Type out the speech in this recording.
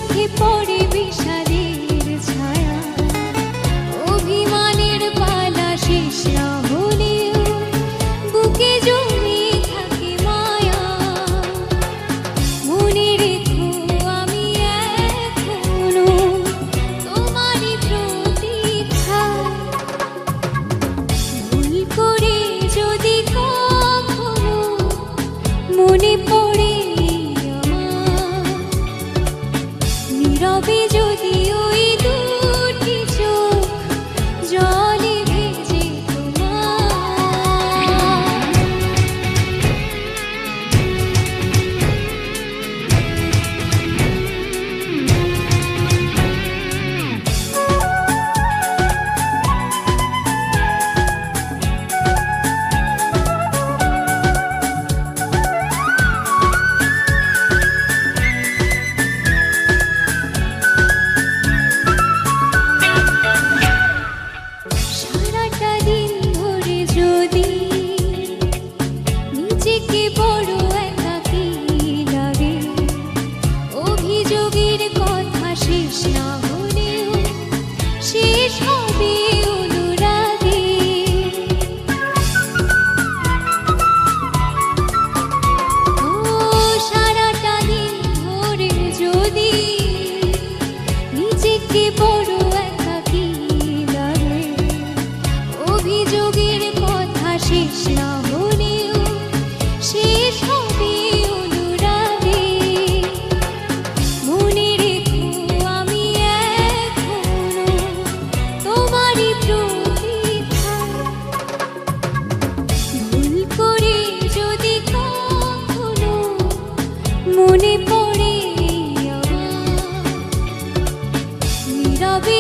চোখে পড়ে বিষাদের ছায়া, অভিমানের পালা শেষ না হলেও বুকে জমে থাকে মায়া। মনে রেখো আমি এখনো তোমারই প্রতীক্ষা। ভুল করে যদি কখনো মনে পড়ে আমার, নীরবে যদি ওই দুটি চোখ জলে ভেজে সারাটা দিন ধরে যদি নিজেকে বড় একাকী লাগে, অভিযোগের কথা শেষ না হলেও শেষ হবে অনুরাগে। ও সারাটা দিন ধরে যদি নিজেকে বড় একাকী লাগে, অভিযোগের কথা শেষ না হলেও শেষ হবে অনুরাগে। মনে রেখো আমি এখনো তোমারই প্রতীক্ষা। ভুল করে যদি কখনো মনে পড়ে আমার, নীরবে